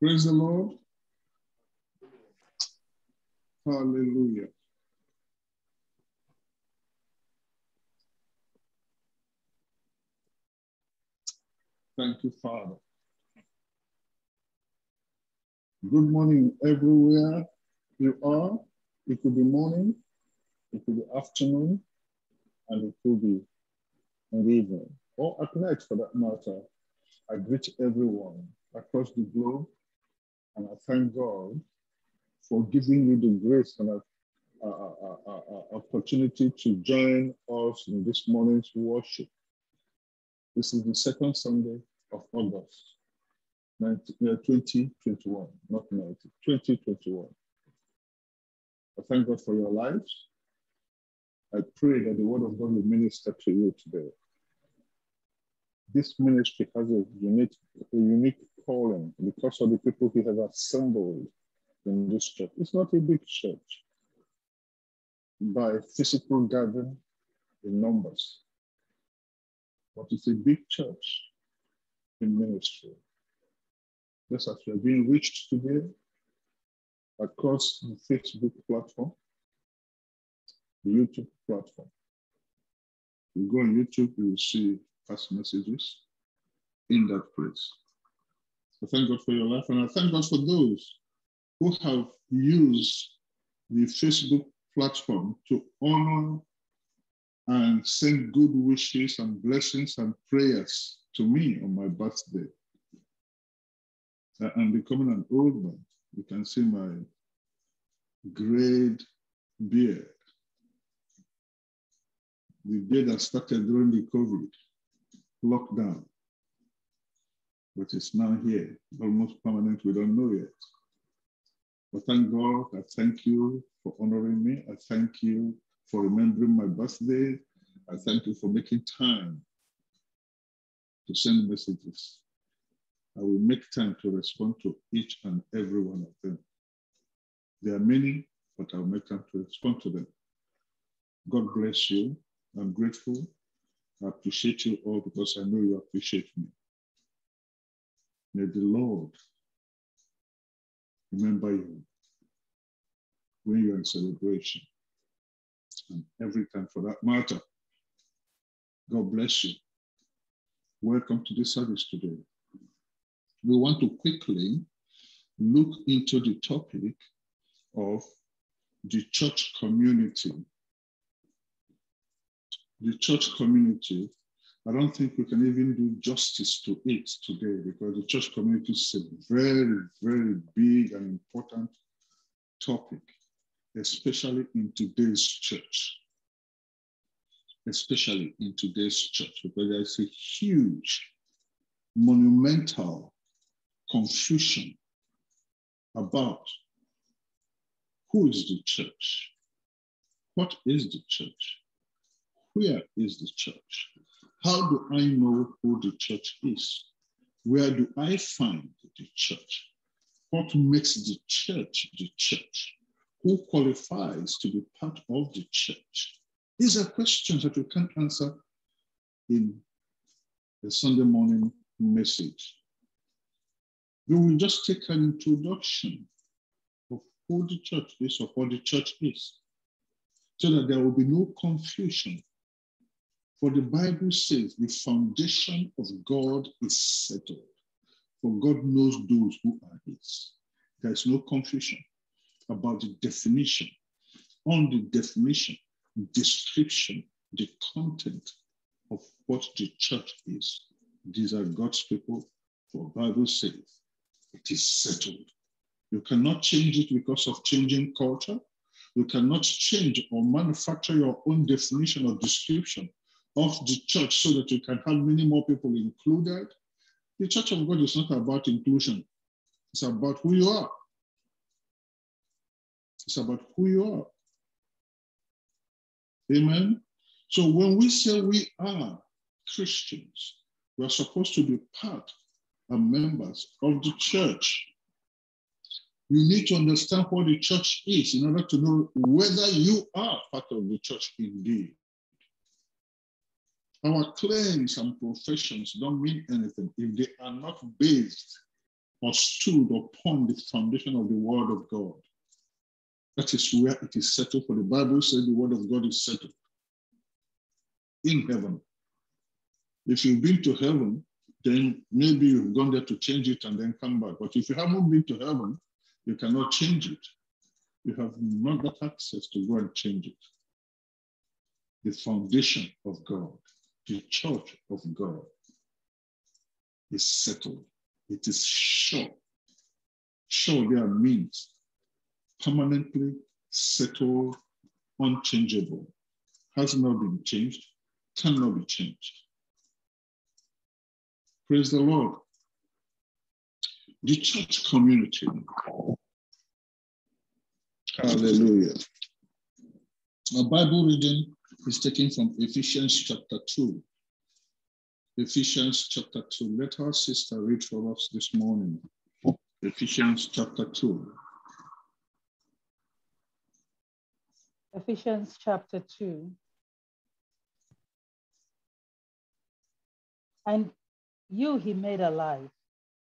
Praise the Lord. Hallelujah. Thank you, Father. Good morning everywhere you are. It could be morning, it could be afternoon, and it could be in the evening, or at night for that matter. I greet everyone across the globe, and I thank God for giving you the grace and opportunity to join us in this morning's worship. This is the second Sunday of August, 2021, not 90, 2021. I thank God for your lives. I pray that the word of God will minister to you today. This ministry has a unique calling because of the people who have assembled in this church. It's not a big church by physical gathering in numbers, but it's a big church in ministry. Just as we are being reached today across the Facebook platform, the YouTube platform. You go on YouTube, you will see past messages in that place. I thank God for your life, and I thank God for those who have used the Facebook platform to honor and send good wishes and blessings and prayers to me on my birthday. I'm becoming an old man. You can see my grayed beard. The beard that started during the COVID lockdown, but it's now here, almost permanent, we don't know yet. But thank God, I thank you for honoring me. I thank you for remembering my birthday. I thank you for making time to send messages. I will make time to respond to each and every one of them. There are many, but I'll make time to respond to them. God bless you. I'm grateful. I appreciate you all because I know you appreciate me. May the Lord remember you when you're in celebration and every time for that matter. God bless you. Welcome to this service today. We want to quickly look into the topic of the church community. The church community, I don't think we can even do justice to it today because the church community is a very, very big and important topic, especially in today's church. Especially in today's church, because there's a huge, monumental confusion about who is the church, what is the church, where is the church, how do I know who the church is, where do I find the church, what makes the church, who qualifies to be part of the church. These are questions that we can't answer in a Sunday morning message. We will just take an introduction of who the church is or what the church is, so that there will be no confusion. For the Bible says the foundation of God is settled, for God knows those who are his. There is no confusion about the definition. On the definition, description, the content of what the church is. These are God's people, for the Bible says it is settled. You cannot change it because of changing culture. You cannot change or manufacture your own definition or description of the church so that you can have many more people included. The church of God is not about inclusion. It's about who you are. It's about who you are. Amen. So when we say we are Christians, we are supposed to be part and members of the church. You need to understand what the church is in order to know whether you are part of the church indeed. Our claims and professions don't mean anything if they are not based or stood upon the foundation of the word of God. That is where it is settled. For the Bible says the word of God is settled in heaven. If you've been to heaven, then maybe you've gone there to change it and then come back. But if you haven't been to heaven, you cannot change it. You have not got access to go and change it. The foundation of God, the church of God, is settled. It is sure. Sure there means permanently settled, unchangeable, has not been changed, cannot be changed. Praise the Lord. The church community. Hallelujah. Our Bible reading is taken from Ephesians chapter 2. Ephesians chapter 2. Let our sister read for us this morning. Ephesians chapter 2. Ephesians chapter 2. And you he made alive,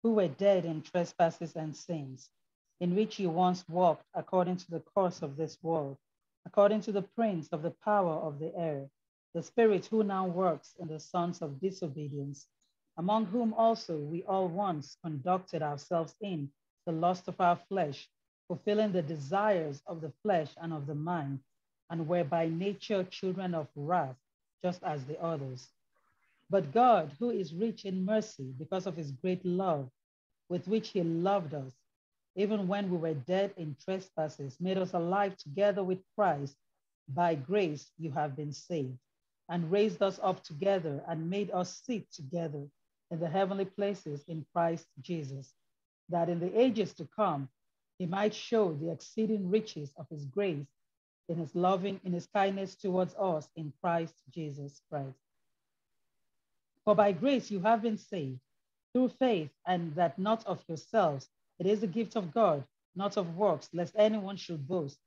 who were dead in trespasses and sins, in which you once walked according to the course of this world, according to the prince of the power of the air, the spirit who now works in the sons of disobedience, among whom also we all once conducted ourselves in the lust of our flesh, fulfilling the desires of the flesh and of the mind, and were by nature children of wrath, just as the others. But God, who is rich in mercy because of his great love with which he loved us, even when we were dead in trespasses, made us alive together with Christ. By grace you have been saved, and raised us up together and made us sit together in the heavenly places in Christ Jesus, that in the ages to come he might show the exceeding riches of his grace in his kindness towards us in Christ Jesus Christ. For by grace you have been saved, through faith, and that not of yourselves. It is the gift of God, not of works, lest anyone should boast.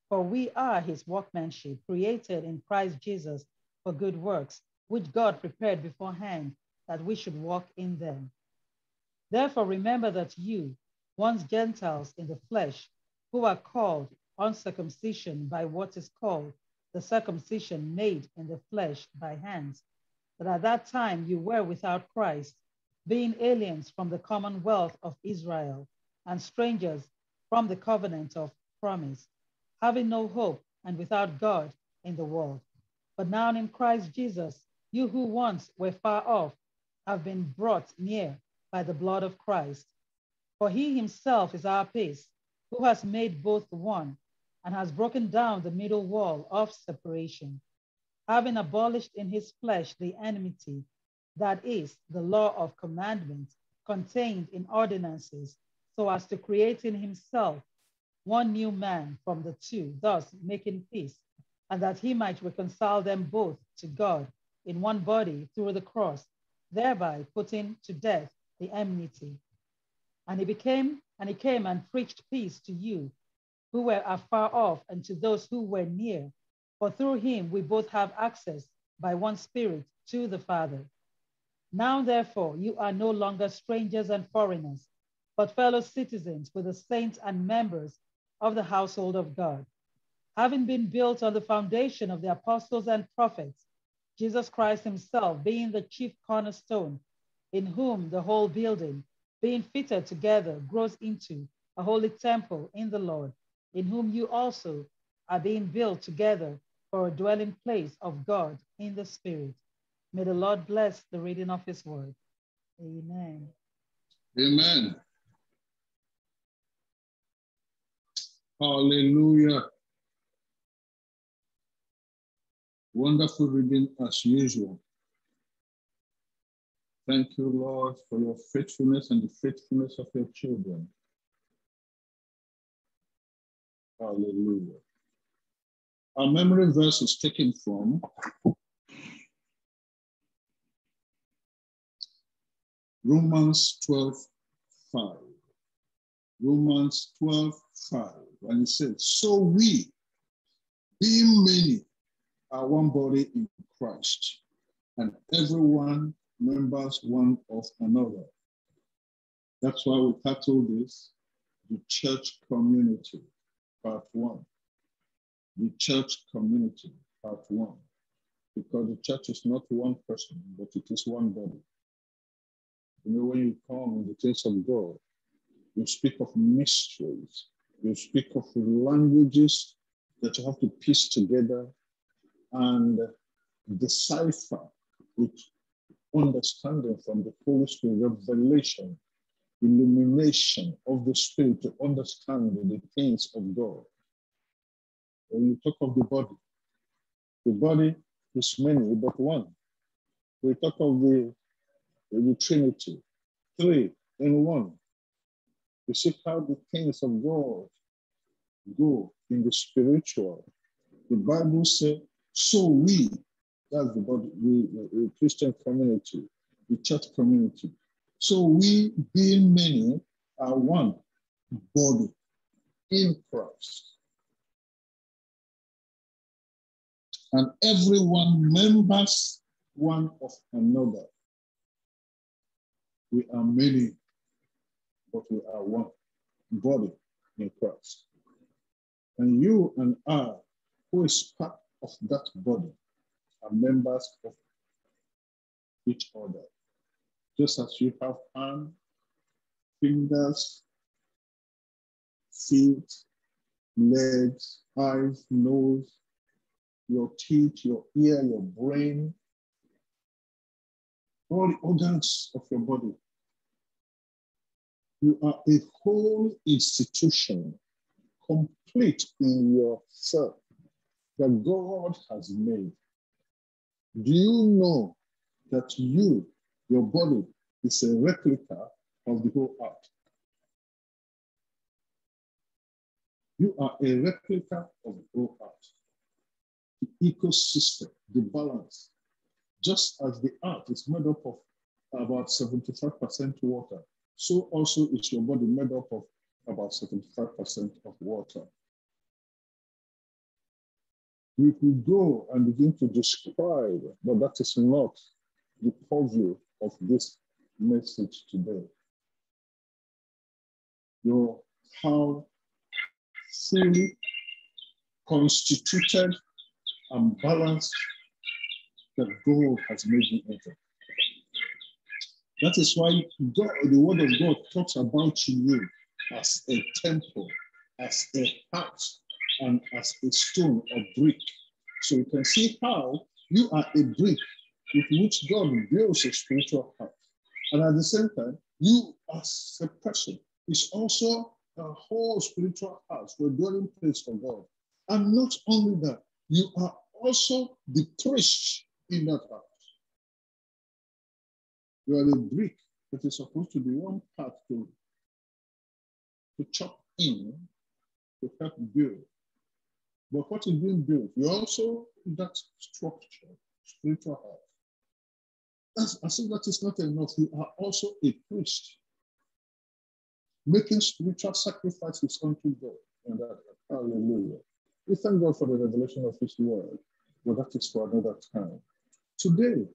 For we are his workmanship, created in Christ Jesus for good works, which God prepared beforehand that we should walk in them. Therefore remember that you, once Gentiles in the flesh, who are called uncircumcision by what is called the circumcision made in the flesh by hands, that at that time you were without Christ, being aliens from the commonwealth of Israel and strangers from the covenant of promise, having no hope and without God in the world. But now in Christ Jesus, you who once were far off have been brought near by the blood of Christ. For he himself is our peace, who has made both one and has broken down the middle wall of separation, having abolished in his flesh the enmity, that is, the law of commandments contained in ordinances, so as to create in himself one new man from the two, thus making peace, and that he might reconcile them both to God in one body through the cross, thereby putting to death the enmity. And he came and preached peace to you who were afar off and to those who were near. For through him we both have access by one Spirit to the Father. Now, therefore, you are no longer strangers and foreigners, but fellow citizens with the saints and members of the household of God, having been built on the foundation of the apostles and prophets, Jesus Christ himself being the chief cornerstone, in whom the whole building, being fitted together, grows into a holy temple in the Lord, in whom you also are being built together for a dwelling place of God in the Spirit. May the Lord bless the reading of his word. Amen. Amen. Hallelujah. Wonderful reading as usual. Thank you, Lord, for your faithfulness and the faithfulness of your children. Hallelujah. Our memory verse is taken from Romans 12:5. Romans 12:5. And it says, so we, being many, are one body in Christ, and everyone members one of another. That's why we titled this, The Church Community, Part 1. The Church Community, Part 1. Because the church is not one person, but it is one body. You know, when you come in the things of God, you speak of mysteries, you speak of languages that you have to piece together and decipher with understanding from the Holy Spirit, revelation, illumination of the Spirit to understand the things of God. When you talk of the body is many, but one. We talk of the Trinity, three in one. You see how the things of God go in the spiritual. The Bible says, so we, that's the body, the Christian community, the church community. So we, being many, are one body in Christ. And everyone members one of another. We are many, but we are one body in Christ. And you and I, who is part of that body, are members of each other. Just as you have hands, fingers, feet, legs, eyes, nose, your teeth, your ear, your brain, all the organs of your body. You are a whole institution, complete in yourself, that God has made. Do you know that your body, is a replica of the whole earth? You are a replica of the whole earth. The ecosystem, the balance. Just as the earth is made up of about 75% water, so also is your body made up of about 75% of water. We could go and begin to describe, but that is not the purview of this message today. How fully constituted and balanced that God has made you into. That is why God, the word of God talks about you as a temple, as a house, and as a stone or brick. So you can see how you are a brick with which God builds a spiritual house. And at the same time, you as a person is also a whole spiritual house, the dwelling place for God. And not only that, you are also the priest in that house. You are the brick that is supposed to be one part to chop in to help build. But what is being built? You're also that structure, spiritual house. As if that is not enough, you are also a priest, making spiritual sacrifices unto God. And that, hallelujah. We thank God for the revelation of His word, but that is for another time. Today,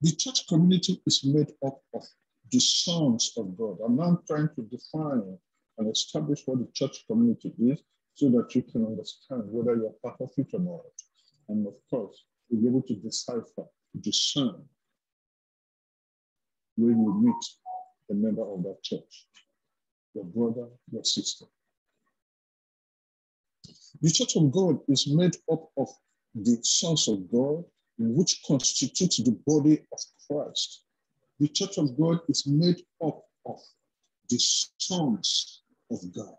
the church community is made up of the sons of God. I'm now trying to define and establish what the church community is so that you can understand whether you're part of it or not. And of course, you'll be able to decipher, discern when you meet a member of that church, your brother, your sister. The church of God is made up of the sons of God, which constitutes the body of Christ. The church of God is made up of the sons of God,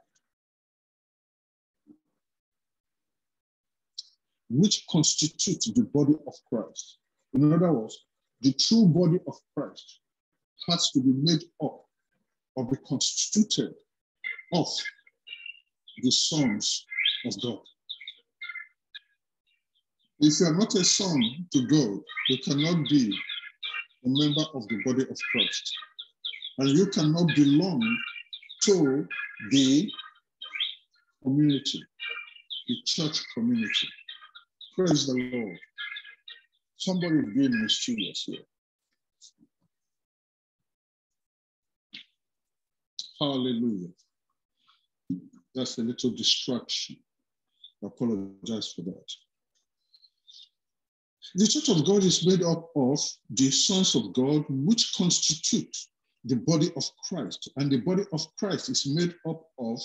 which constitutes the body of Christ. In other words, the true body of Christ has to be made up or be constituted of the sons of God. If you are not a son to God, you cannot be a member of the body of Christ. And you cannot belong to the community, the church community. Praise the Lord. Somebody is being mischievous here. Hallelujah. That's a little distraction. I apologize for that. The church of God is made up of the sons of God, which constitute the body of Christ. And the body of Christ is made up of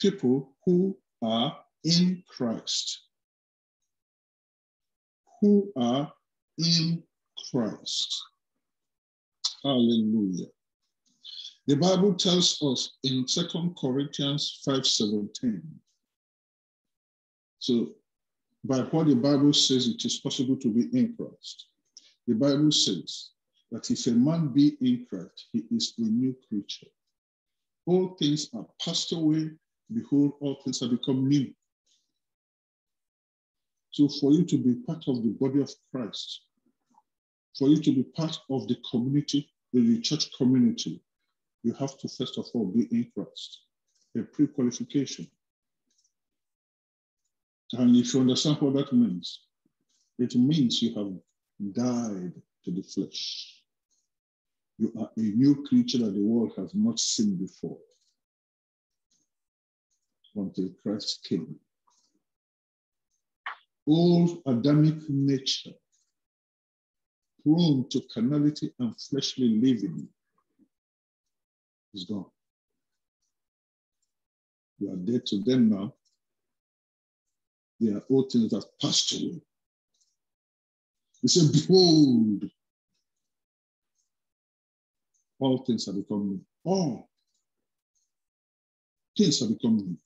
people who are in Christ. Who are in Christ. Hallelujah. The Bible tells us in 2 Corinthians 5:17. So, by what the Bible says, it is possible to be in Christ. The Bible says that if a man be in Christ, he is a new creature. All things are passed away. Behold, all things have become new. So for you to be part of the body of Christ, for you to be part of the community, the church community, you have to first of all be in Christ, a pre-qualification. And if you understand what that means, it means you have died to the flesh. You are a new creature that the world has not seen before until Christ came. Old Adamic nature, prone to carnality and fleshly living, is gone. You are dead to them now. They are all things that have passed away. He said, behold, all things have become new. All things have become new.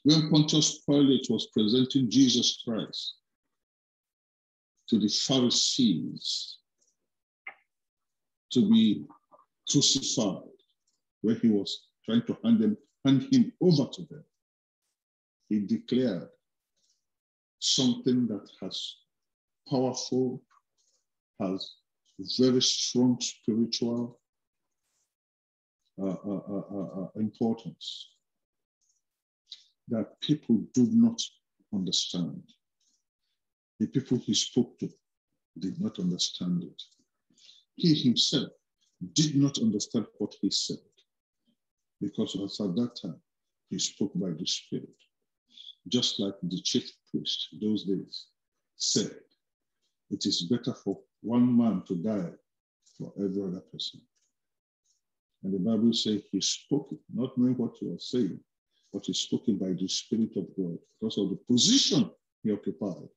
When Pontius Pilate was presenting Jesus Christ to the Pharisees to be crucified, where he was trying to hand him over to them, he declared something that has powerful, has very strong spiritual importance that people do not understand. The people he spoke to did not understand it. He himself did not understand what he said, because at that time he spoke by the Spirit. Just like the chief priest those days said, it is better for one man to die for every other person. And the Bible says he spoke it, not knowing what he was saying, but he spoke it by the Spirit of God because of the position he occupied.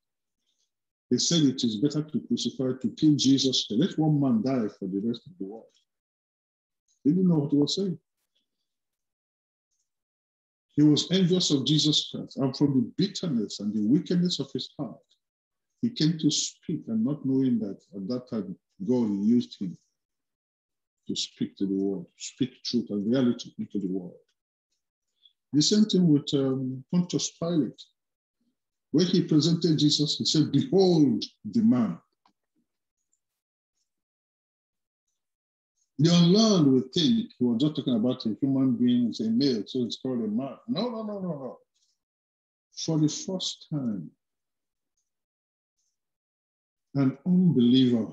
He said it is better to crucify, to kill Jesus, to let one man die for the rest of the world. He didn't know what he was saying. He was envious of Jesus Christ, and from the bitterness and the wickedness of his heart, he came to speak, and not knowing that at that time God used him to speak to the world, speak truth and reality into the world. The same thing with Pontius Pilate. When he presented Jesus, he said, behold the man. The unlearned would think he was just talking about a human being, it's a male, so it's called a man. No. For the first time, an unbeliever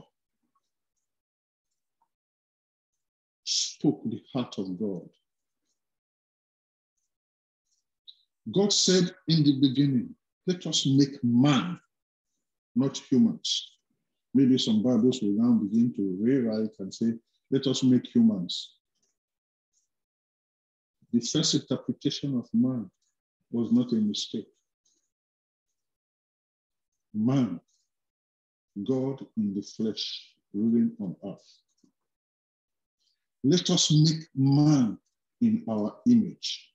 spoke the heart of God. God said in the beginning, let us make man, not humans. Maybe some Bibles will now begin to rewrite and say, let us make humans. The first interpretation of man was not a mistake. Man, God in the flesh, ruling on earth. Let us make man in our image,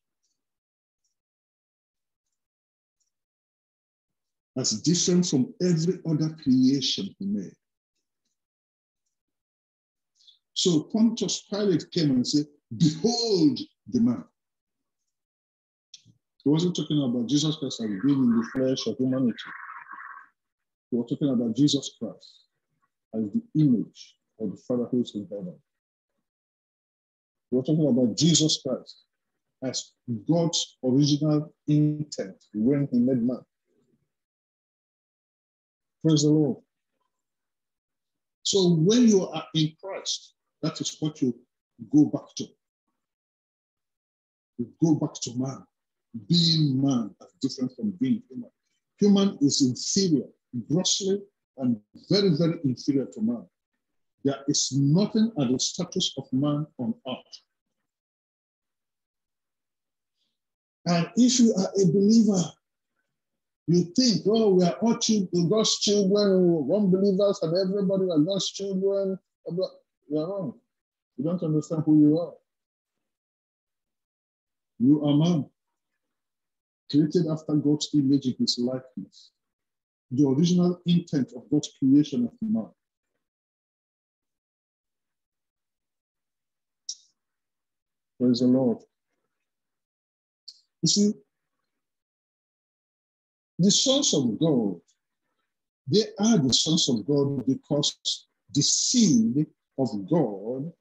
as different from every other creation he made. So Pontius Pilate came and said, behold the man. He wasn't talking about Jesus Christ as being in the flesh of humanity. He was talking about Jesus Christ as the image of the Father who is in heaven. He was talking about Jesus Christ as God's original intent when he made man. Praise the Lord. So when you are in Christ, that is what you go back to. You go back to man. Being man is different from being human. Human is inferior, grossly and very, very inferior to man. There is nothing at the status of man on earth. And if you are a believer, you think, oh, we are all God's children, unbelievers, and everybody are God's children. You are wrong. You don't understand who you are. You are man, created after God's image in his likeness. The original intent of God's creation of man. Praise the Lord. You see, the sons of God, they are the sons of God because the seed of God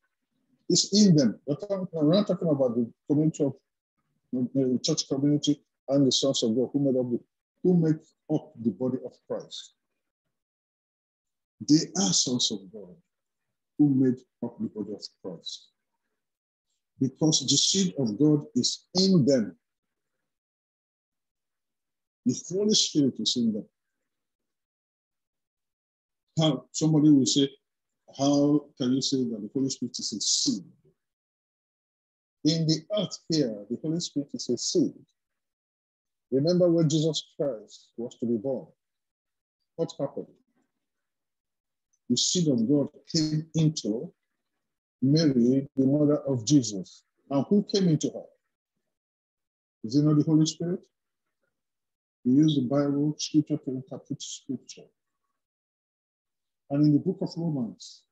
is in them. We're not talking about the community of the church community and the sons of God who make up the body of Christ. They are sons of God who made up the body of Christ. Because the seed of God is in them. The Holy Spirit is in them. How somebody will say, how can you say that the Holy Spirit is a seed? In the earth here, the Holy Spirit is a seed. Remember when Jesus Christ was to be born? What happened? The seed of God came into Mary, the mother of Jesus. And who came into her? Is it not the Holy Spirit? We use the Bible, scripture to interpret scripture. And in the book of Romans,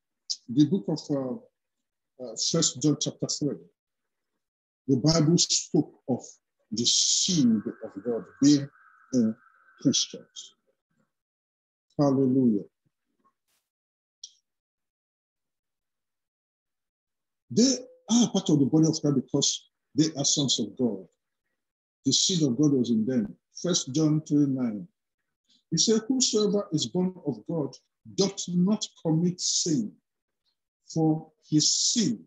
the book of 1 John chapter 3, the Bible spoke of the seed of God being in Christians. Hallelujah. They are part of the body of God because they are sons of God. The seed of God was in them. 1 John 3:9. He said, whosoever is born of God doth not commit sin, for his seed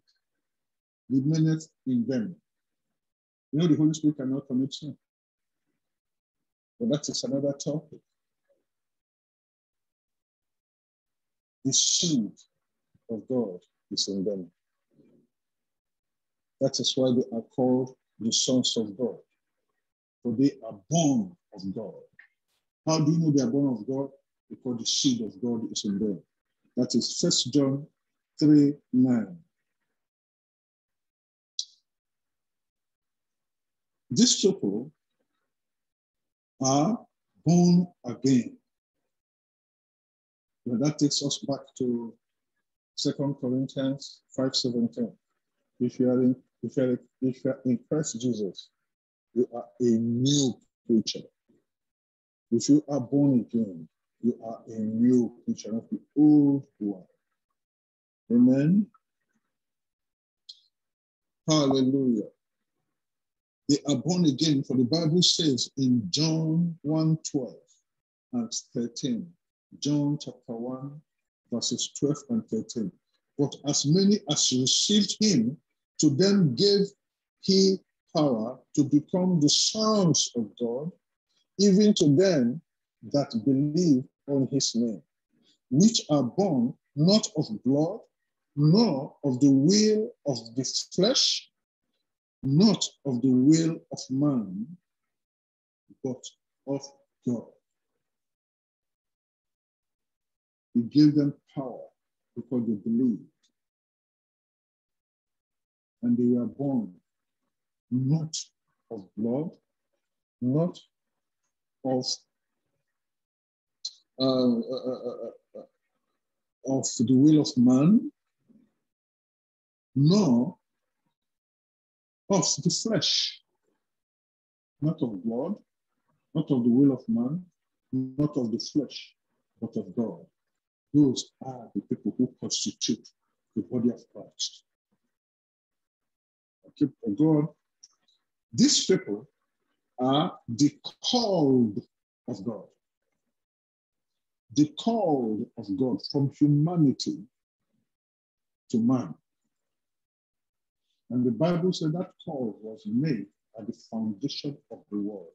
remaineth in them. You know, the Holy Spirit cannot commit sin. But that is another topic. The seed of God is in them. That is why they are called the sons of God. For they are born of God. How do you know they are born of God? Because the seed of God is in them. That is 1 John 3:9. These people are born again. And that takes us back to 2 Corinthians 5:17. If you are in Christ Jesus, you are a new creature. If you are born again, you are a new creature, not the old one. Amen. Hallelujah. They are born again, for the Bible says in John 1:12 and 13. John chapter 1, verses 12 and 13. But as many as received him, to them gave he power to become the sons of God, even to them that believe on his name, which are born not of blood, nor of the will of the flesh, not of the will of man, but of God. He gave them power because they believed. And they were born not of blood, not of the will of man, nor of the flesh, not of blood, not of the will of man, not of the flesh, but of God. Those are the people who constitute the body of Christ. Okay, God, these people are the called of God. the call of God from humanity to man. And the Bible said that call was made at the foundation of the world,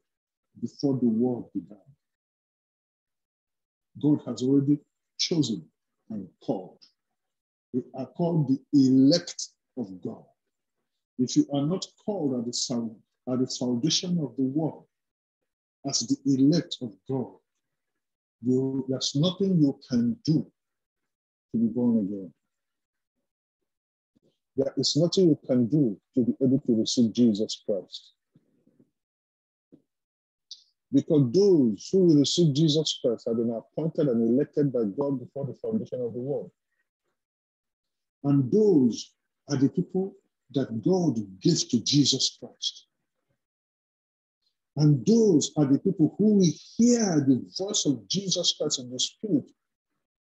before the world began. God has already chosen and called. We are called the elect of God. If you are not called at the foundation of the world as the elect of God, there's nothing you can do to be born again. There is nothing you can do to be able to receive Jesus Christ. Because those who will receive Jesus Christ have been appointed and elected by God before the foundation of the world. And those are the people that God gave to Jesus Christ. And those are the people who will hear the voice of Jesus Christ in the spirit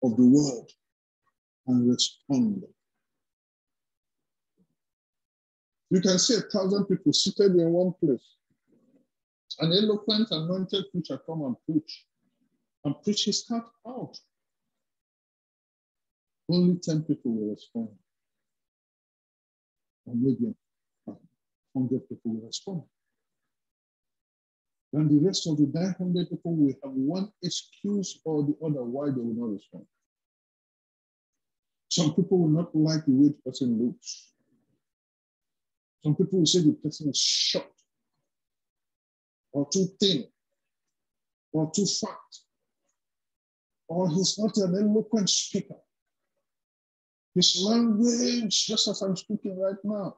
of the word and respond. You can see 1,000 people seated in one place. An eloquent, anointed preacher come and preach his heart out. Only 10 people will respond. Or maybe 100 people will respond. And the rest of the 900 people will have one excuse or the other why they will not respond. Some people will not like the way the person looks. Some people will say the person is short, or too thin, or too fat, or he's not an eloquent speaker. His language, just as I'm speaking right now,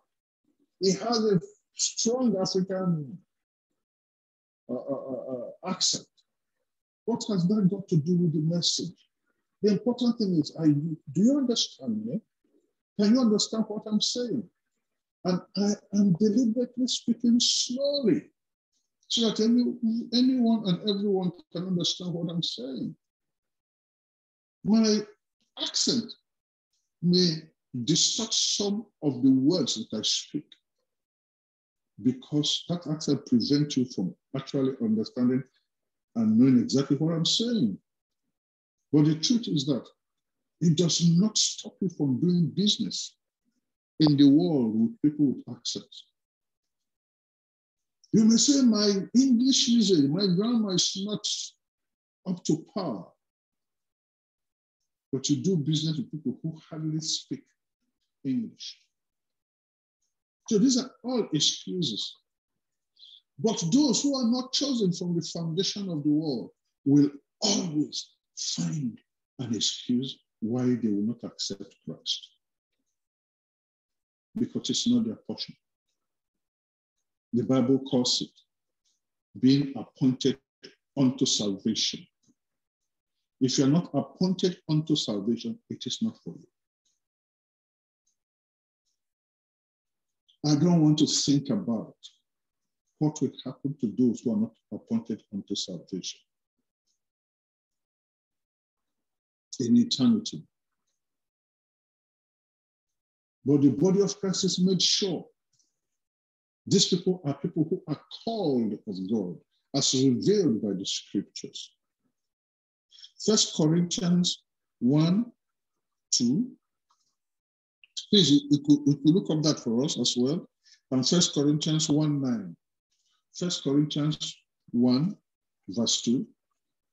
he has a strong African accent. What has that got to do with the message? The important thing is, do you understand me? Can you understand what I'm saying? And I am deliberately speaking slowly so that anyone and everyone can understand what I'm saying. My accent may distort some of the words that I speak because that accent prevents you from actually understanding and knowing exactly what I'm saying. But the truth is that it does not stop you from doing business in the world with people with accents. You may say my English usage, my grammar is not up to par. But you do business with people who hardly speak English. So these are all excuses. But those who are not chosen from the foundation of the world will always find an excuse why they will not accept Christ. Because it's not their portion. The Bible calls it being appointed unto salvation. If you're not appointed unto salvation, it is not for you. I don't want to think about what will happen to those who are not appointed unto salvation in eternity. But the body of Christ is made sure. These people are people who are called of God as revealed by the scriptures. 1 Corinthians 1, 2. Please, you could look up that for us as well. And 1 Corinthians 1, 9. 1 Corinthians 1, verse 2.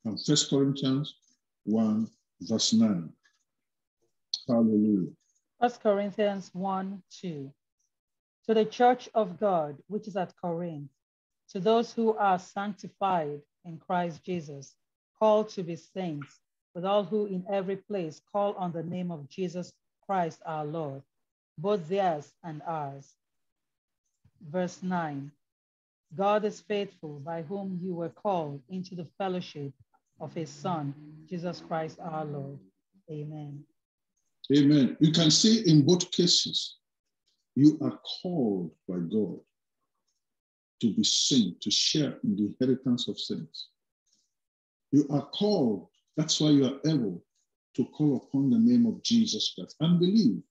And 1 Corinthians 1, verse 9. Hallelujah. 1 Corinthians 1, 2. To the church of God, which is at Corinth, to those who are sanctified in Christ Jesus, called to be saints, with all who in every place call on the name of Jesus Christ our Lord, both theirs and ours. Verse 9, God is faithful, by whom you were called into the fellowship of his Son, Jesus Christ our Lord. Amen. Amen. You can see in both cases, you are called by God to be saint, to share in the inheritance of saints. You are called, that's why you are able to call upon the name of Jesus Christ and believe.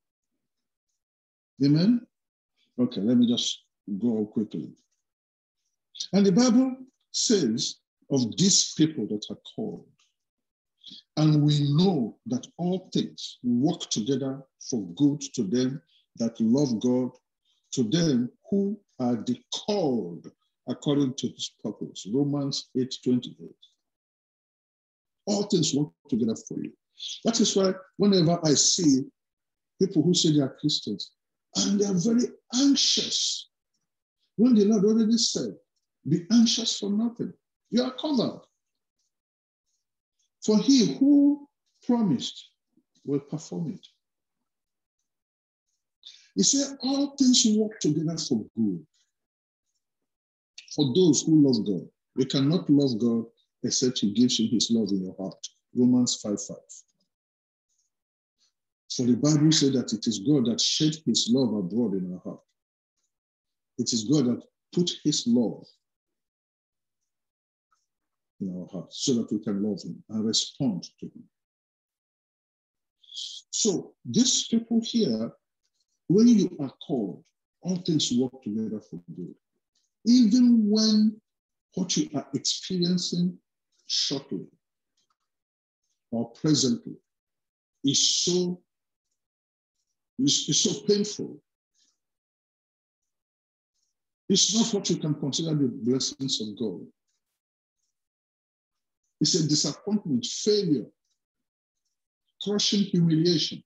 Amen? Okay, let me just go quickly. And the Bible says of these people that are called, And we know that all things work together for good to them that love God, to them who are the called according to his purpose. Romans 8:28. All things work together for you. That is why whenever I see people who say they are Christians, and they are very anxious, when the Lord already said, be anxious for nothing. You are covered. For he who promised will perform it. He said, all things work together for good. For those who love God. We cannot love God except he gives you his love in your heart. Romans 5:5. For the Bible said that it is God that shed his love abroad in our heart. It is God that put his love in our heart so that we can love him and respond to him. So these people here, when you are called, all things work together for good. Even when what you are experiencing shortly or presently is so painful, it's not what you can consider the blessings of God. It's a disappointment, failure, crushing humiliation.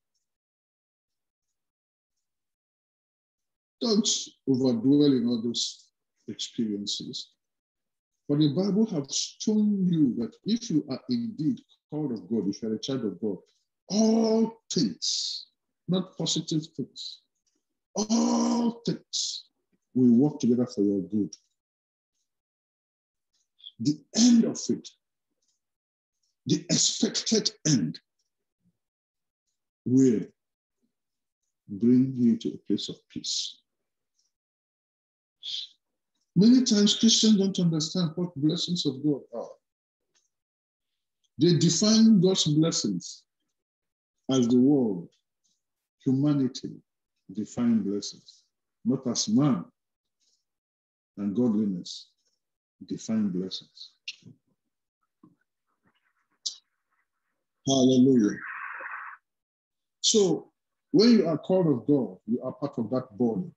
Don't overdwell in all those experiences. But the Bible has shown you that if you are indeed called of God, if you are a child of God, all things, not positive things, all things will work together for your good. The end of it, the expected end, will bring you to a place of peace. Many times Christians don't understand what blessings of God are. They define God's blessings as the world, humanity define blessings, not as man and godliness define blessings. Hallelujah. So when you are called of God, you are part of that body.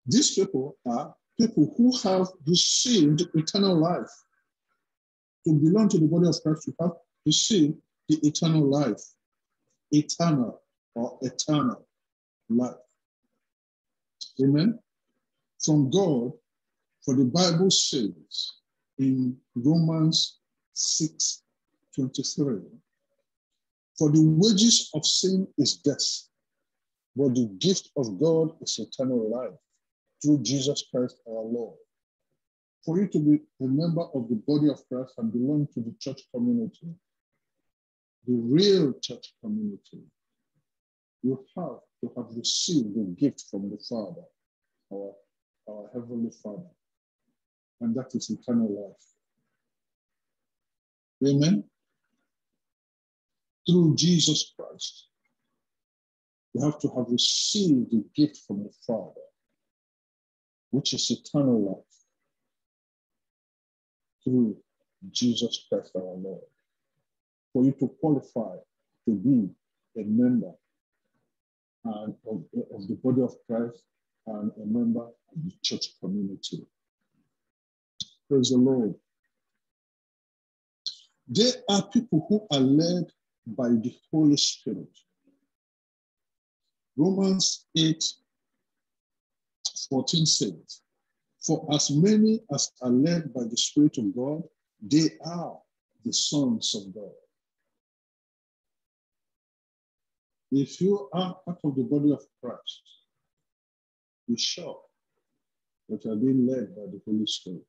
These people are people who have received eternal life. To belong to the body of Christ, you have received the eternal life. Eternal or eternal life. Amen? From God, for the Bible says in Romans 6:23, for the wages of sin is death, but the gift of God is eternal life through Jesus Christ our Lord. For you to be a member of the body of Christ and belong to the church community, the real church community, you have to have received the gift from the Father, our Heavenly Father, and that is eternal life. Amen? Through Jesus Christ, you have to have received the gift from the Father, which is eternal life, through Jesus Christ our Lord. For you to qualify to be a member of the body of Christ and a member of the church community. Praise the Lord. There are people who are led by the Holy Spirit. Romans 8:14 says, for as many as are led by the Spirit of God, they are the sons of God. If you are part of the body of Christ, be sure that you are being led by the Holy Spirit.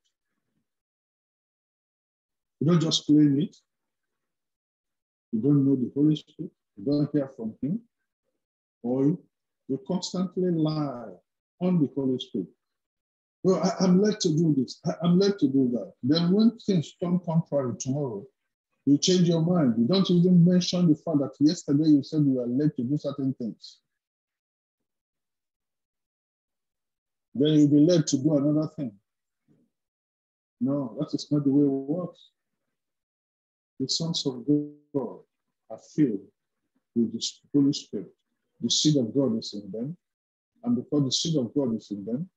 You don't just claim it. You don't know the Holy Spirit. You don't hear from him. Or you constantly lie on the Holy Spirit. Well, I'm led to do this. I'm led to do that. Then when things turn contrary tomorrow, you change your mind. You don't even mention the fact that yesterday you said you were led to do certain things. Then you'll be led to do another thing. No, that is not the way it works. the sons of God are filled with the Holy Spirit. The seed of God is in them. And because the seed of God is in them,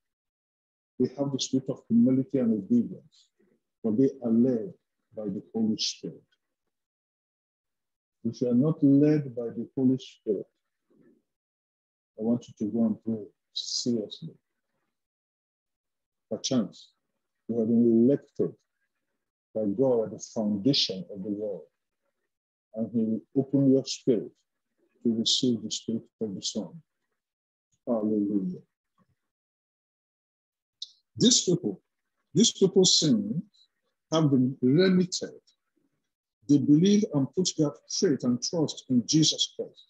they have the spirit of humility and obedience, for they are led by the Holy Spirit. If you are not led by the Holy Spirit, I want you to go and pray seriously. Perchance, you have been elected by God at the foundation of the world, and He will open your spirit to receive the Spirit of the Son. Hallelujah. These people's sins have been remitted. They believe and put their faith and trust in Jesus Christ.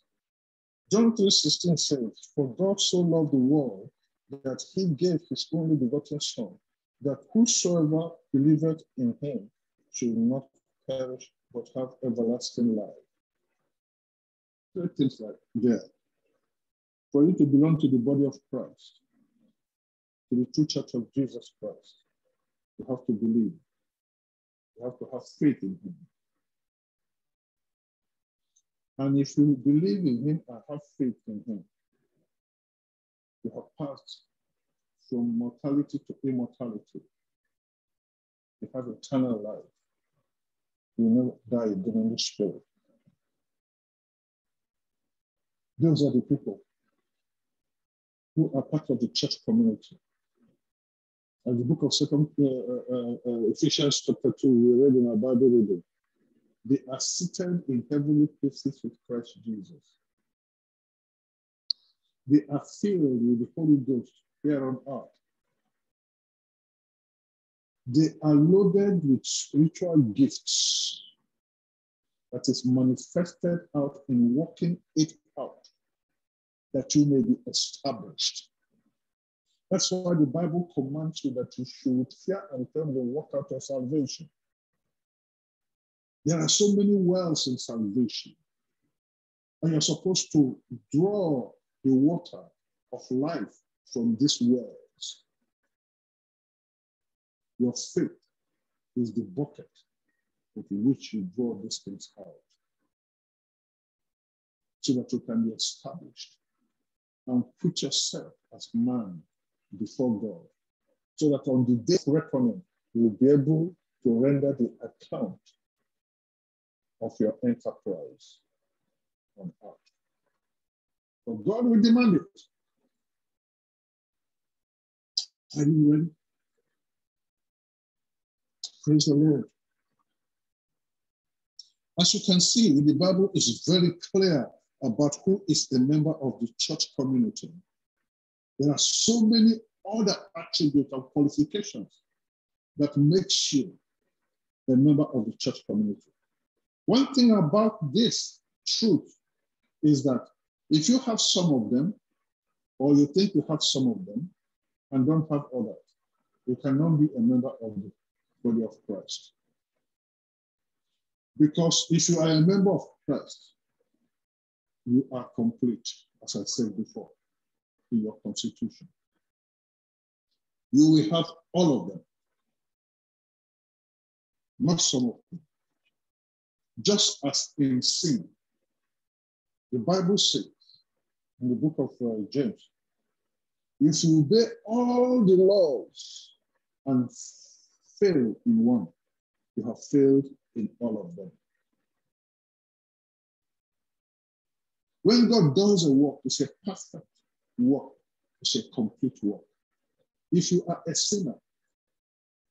John 3:16 says, "For God so loved the world that He gave His only begotten Son, that whosoever believeth in Him should not perish but have everlasting life." Three things like that. For you to belong to the body of Christ, to the true church of Jesus Christ, you have to believe. You have to have faith in Him. And if you believe in Him and have faith in Him, you have passed from mortality to immortality. You have eternal life. You will never die again in the Spirit. Those are the people who are part of the church community. As the book of Ephesians chapter 2, we read in our Bible reading, they are seated in heavenly places with Christ Jesus. They are filled with the Holy Ghost here on earth. They are loaded with spiritual gifts that is manifested out in working it out, that you may be established. That's why the Bible commands you that you should fear and tremble and work out your salvation. There are so many wells in salvation, and you're supposed to draw the water of life from these wells. Your faith is the bucket with which you draw these things out, so that you can be established and put yourself as man before God, so that on the day of reckoning, you will be able to render the account of your enterprise on earth. But God will demand it. Are you ready? Praise the Lord. As you can see, the Bible is very clear about who is a member of the church community. There are so many other attributes and qualifications that makes you a member of the church community. One thing about this truth is that if you have some of them, or you think you have some of them, and don't have others, you cannot be a member of the body of Christ. Because if you are a member of Christ, you are complete, as I said before, in your constitution. You will have all of them, not some of them. Just as in sin, the Bible says in the book of James, if you obey all the laws and fail in one, you have failed in all of them. When God does a work, it's a perfect work. It's a complete work. If you are a sinner,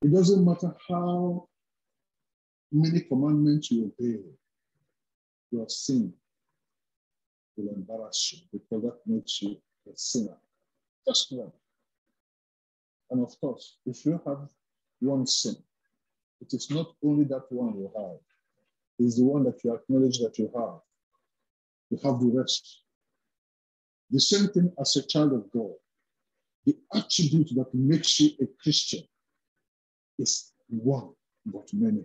it doesn't matter how many commandments you obey, your sin will embarrass you, because that makes you a sinner. Just one. And of course, if you have one sin, it is not only that one you have, it's the one that you acknowledge that you have. You have the rest. The same thing as a child of God. The attribute that makes you a Christian is one, but many.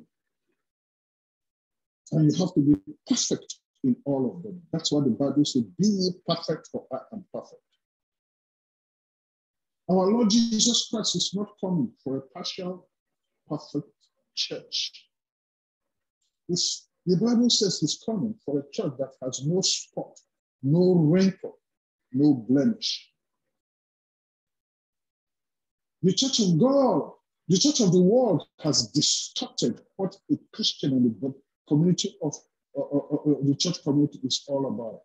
And you have to be perfect in all of them. That's why the Bible says, be ye perfect, for I am perfect. Our Lord Jesus Christ is not coming for a partial, perfect church. The Bible says he's coming for a church that has no spot, no wrinkle, no blemish. The church of God, the church of the world has distorted what a Christian and the community of the church community is all about.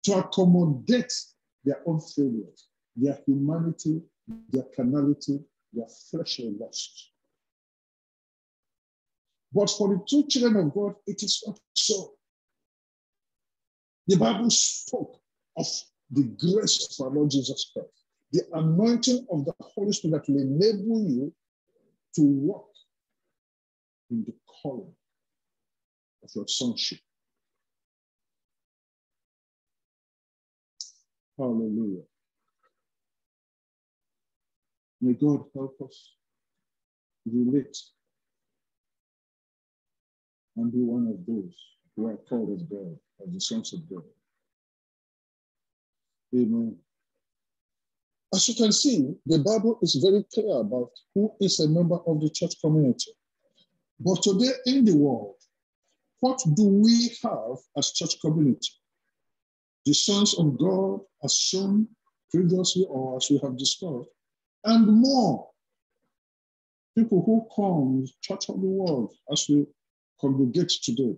To accommodate their own failures, their humanity, their carnality, their fleshly lust. But for the true children of God, it is not so. The Bible spoke of the grace of our Lord Jesus Christ, the anointing of the Holy Spirit that will enable you to walk in the calling of your sonship. Hallelujah. May God help us relate and be one of those who are called of God, as the sons of God. Amen. As you can see, the Bible is very clear about who is a member of the church community. But today in the world, what do we have as church community? The sons of God, as shown previously or as we have discussed, and more people who come to the church of the world as we congregate today,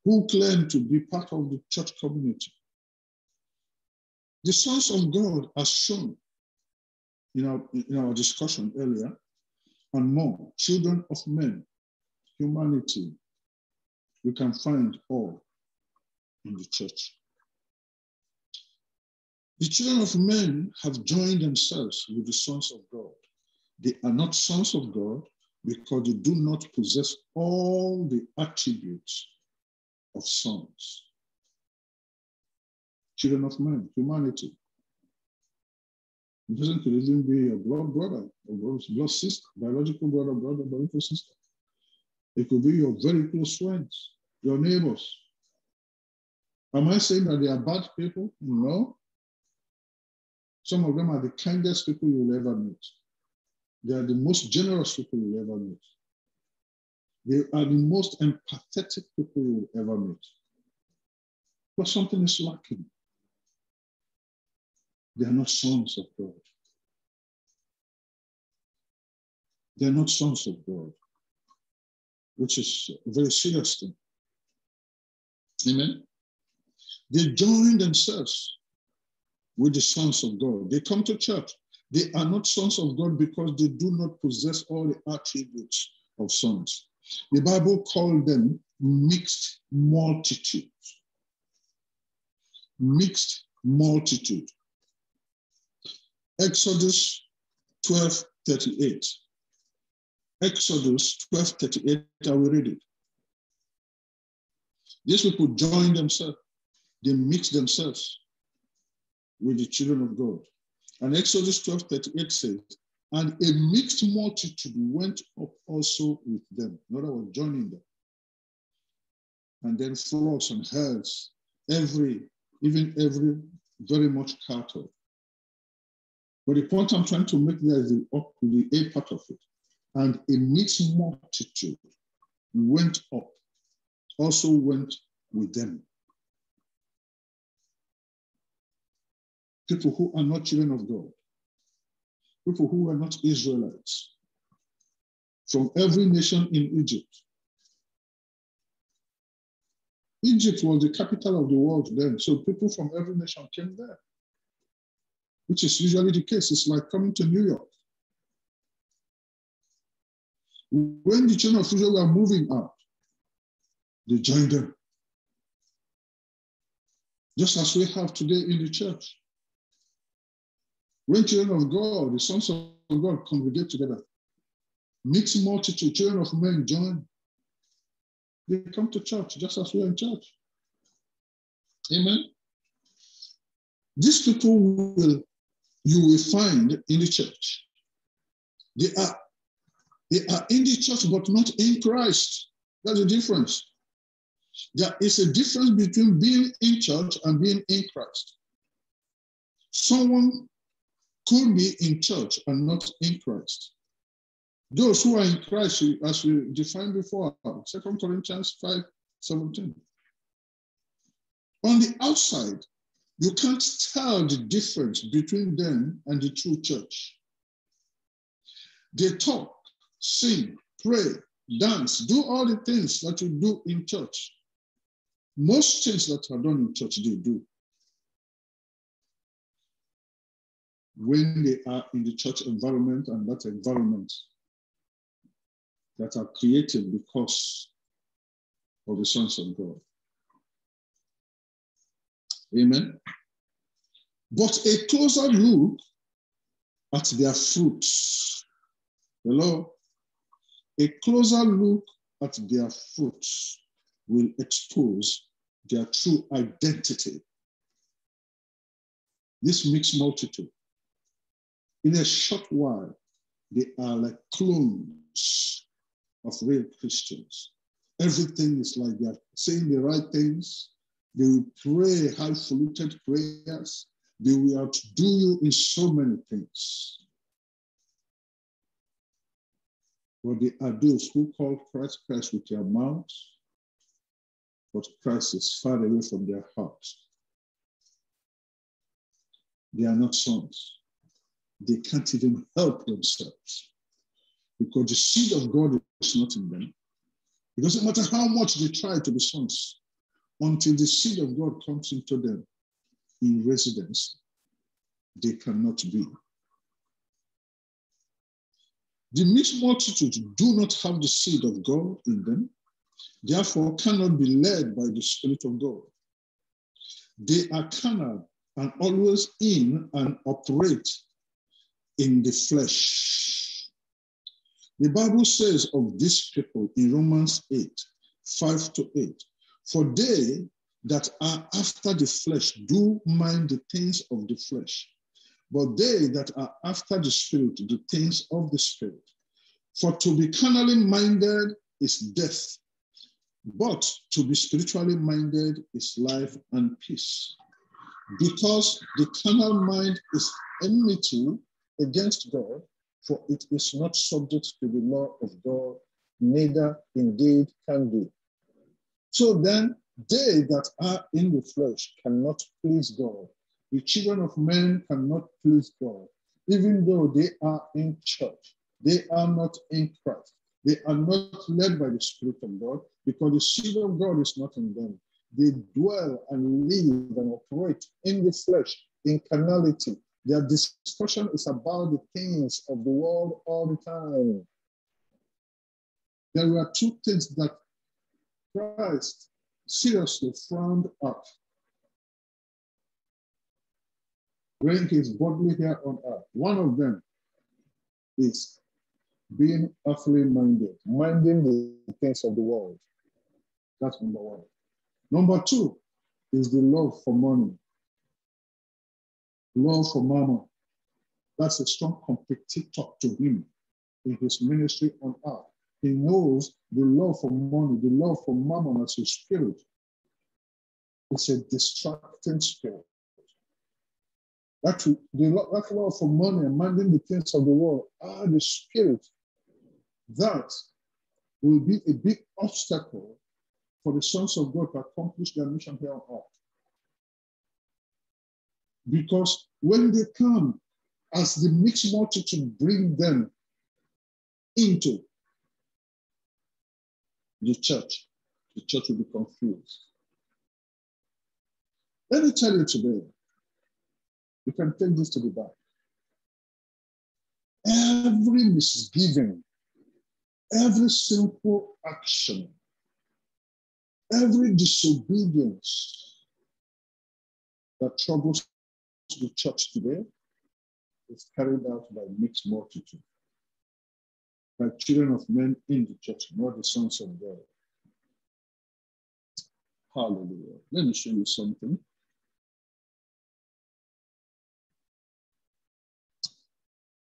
who claim to be part of the church community. The sons of God, as shown in our discussion earlier, and more, children of men, humanity, we can find all in the church. The children of men have joined themselves with the sons of God. They are not sons of God because they do not possess all the attributes of sons. Children of men, humanity. It doesn't even be a blood brother, or blood sister, biological brother, biological sister. It could be your very close friends, your neighbors. Am I saying that they are bad people? No. Some of them are the kindest people you will ever meet. They are the most generous people you will ever meet. They are the most empathetic people you will ever meet. But something is lacking. They are not sons of God. They are not sons of God, which is a very serious thing. Amen. They join themselves with the sons of God. They come to church. They are not sons of God because they do not possess all the attributes of sons. The Bible called them mixed multitude. Mixed multitude. Exodus 12:38. Exodus 12:38, I will read it. These people join themselves. They mix themselves with the children of God. And Exodus 12:38 says, and a mixed multitude went up also with them. In other words, joining them. And then flocks and herds, every very much cattle. But the point I'm trying to make there is the A part of it. And a mixed multitude went up, also went with them. People who are not children of God, people who are not Israelites, from every nation in Egypt. Egypt was the capital of the world then, so people from every nation came there, which is usually the case. It's like coming to New York. When the children of Israel were moving out, they joined them. Just as we have today in the church. When children of God, the sons of God congregate together, mixed multitude, children of men join, they come to church just as we are in church. Amen. These people you will find in the church. They are in the church, but not in Christ. That's the difference. There is a difference between being in church and being in Christ. Someone could be in church and not in Christ. Those who are in Christ, as we defined before, 2 Corinthians 5:17. On the outside, you can't tell the difference between them and the true church. They talk, sing, pray, dance, do all the things that you do in church. Most things that are done in church, they do. When they are in the church environment and that environment that are created because of the sons of God. Amen. But a closer look at their fruits. Hello? A closer look at their fruits will expose their true identity. This mixed multitude, in a short while, they are like clones of real Christians. Everything is like they're saying the right things. They will pray highfalutin prayers. They will outdo you in so many things. But they are those who call Christ Christ with their mouths, but Christ is far away from their hearts. They are not sons. They can't even help themselves because the seed of God is not in them. It doesn't matter how much they try to be sons until the seed of God comes into them in residence, they cannot be. The mixed multitude do not have the seed of God in them, therefore cannot be led by the Spirit of God. They are carnal and always in and operate in the flesh. The Bible says of these people in Romans 8:5-8, for they that are after the flesh do mind the things of the flesh, but they that are after the Spirit, the things of the Spirit. For to be carnally minded is death, but to be spiritually minded is life and peace. Because the carnal mind is enmity against God, for it is not subject to the law of God, neither indeed can be. So then, they that are in the flesh cannot please God. The children of men cannot please God, even though they are in church. They are not in Christ. They are not led by the Spirit of God because the seed of God is not in them. They dwell and live and operate in the flesh, in carnality. Their discussion is about the things of the world all the time. There were two things that Christ seriously frowned at when he's bodily here on earth. One of them is being earthly minded, minding the things of the world. That's number one. Number two is the love for money, love for mammon. That's a strong competitor to him in his ministry on earth. He knows the love for money, the love for mammon as a spirit. It's a distracting spirit. That love for money and minding the things of the world are the spirit that will be a big obstacle for the sons of God to accomplish their mission here on earth. Because when they come, as the mixed multitude bring them into the church will be confused. Let me tell you today, you can take this to the bank. Every misgiving, every simple action, every disobedience that troubles the church today is carried out by mixed multitude, by children of men in the church, not the sons of God. Hallelujah. Let me show you something.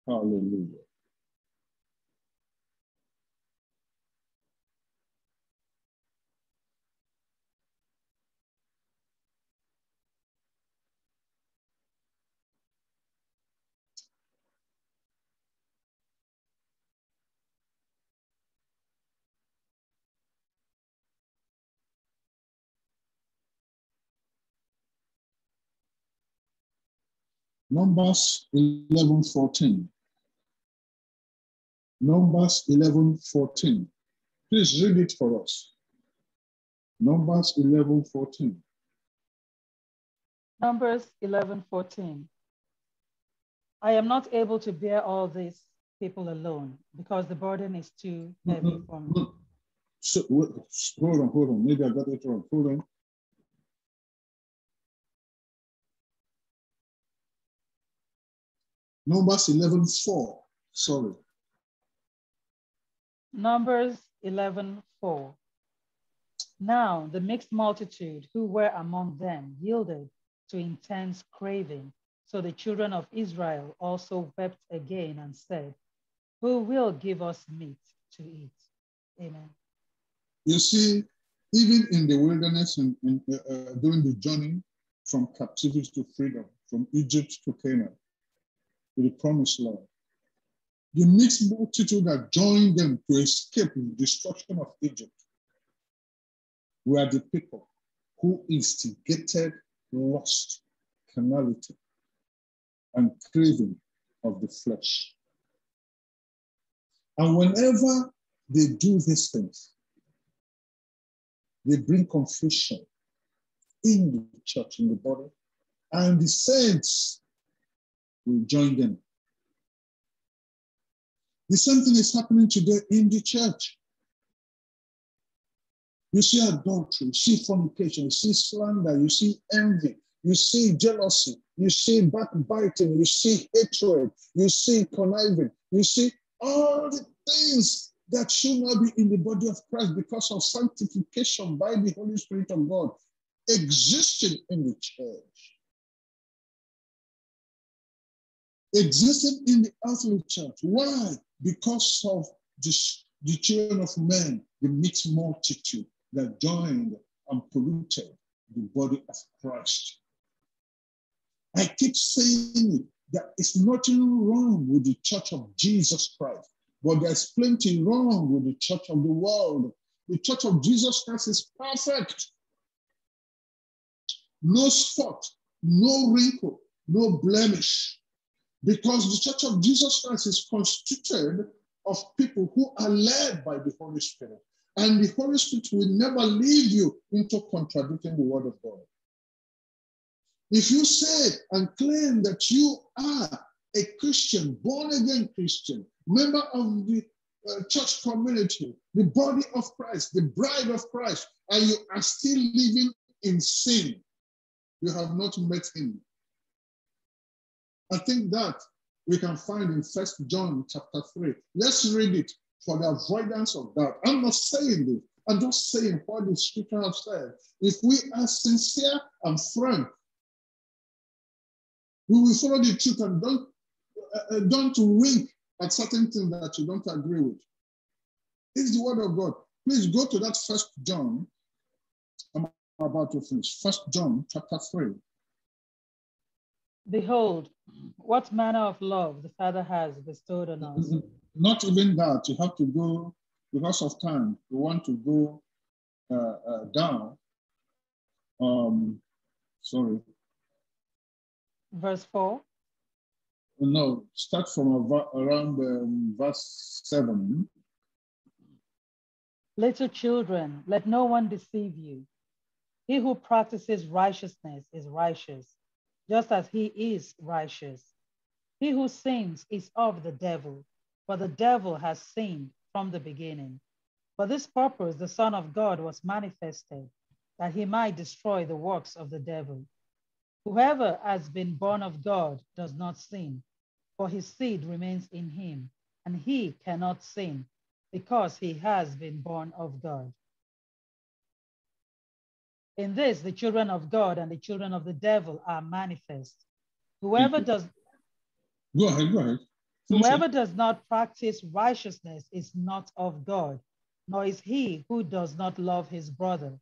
Hallelujah. Numbers 11:14. Numbers 11:14. Please read it for us. Numbers 11:14. Numbers 11:14. I am not able to bear all these people alone because the burden is too heavy for me. So, hold on. Maybe I got it wrong. Hold on. Numbers 11:4. Sorry. Numbers 11:4. Now the mixed multitude who were among them yielded to intense craving. So the children of Israel also wept again and said, who will give us meat to eat? Amen. You see, even in the wilderness and during the journey from captivity to freedom, from Egypt to Canaan, to the promised land, the mixed multitude that joined them to escape the destruction of Egypt were the people who instigated lust, carnality, and craving of the flesh. And whenever they do these things, they bring confusion in the church, in the body, and the saints will join them. The same thing is happening today in the church. You see adultery, you see fornication, you see slander, you see envy, you see jealousy, you see backbiting, you see hatred, you see conniving, you see all the things that should not be in the body of Christ because of sanctification by the Holy Spirit of God existing in the church. Existing in the earthly church. Why? Because of the children of men, the mixed multitude that joined and polluted the body of Christ. I keep saying it, that it's nothing wrong with the church of Jesus Christ, but there's plenty wrong with the church of the world. The church of Jesus Christ is perfect. No spot, no wrinkle, no blemish. Because the church of Jesus Christ is constituted of people who are led by the Holy Spirit. And the Holy Spirit will never lead you into contradicting the word of God. If you say and claim that you are a Christian, born-again Christian, member of the church community, the body of Christ, the bride of Christ, and you are still living in sin, you have not met him. I think that we can find in 1 John chapter 3. Let's read it for the avoidance of doubt. I'm not saying this. I'm just saying what the scripture has said. If we are sincere and frank, we will follow the truth and don't wink at certain things that you don't agree with. It's the word of God. Please go to that 1 John. I'm about to finish. 1 John chapter 3. Behold, what manner of love the Father has bestowed on us. Not even that. You have to go, because of time, we want to go down. Sorry. Verse 4. No, start from around verse 7. Little children, let no one deceive you. He who practices righteousness is righteous, just as he is righteous. He who sins is of the devil, for the devil has sinned from the beginning. For this purpose the Son of God was manifested, that he might destroy the works of the devil. Whoever has been born of God does not sin, for his seed remains in him, and he cannot sin, because he has been born of God. In this, the children of God and the children of the devil are manifest. Whoever does... Go ahead. Whoever does not practice righteousness is not of God, nor is he who does not love his brother.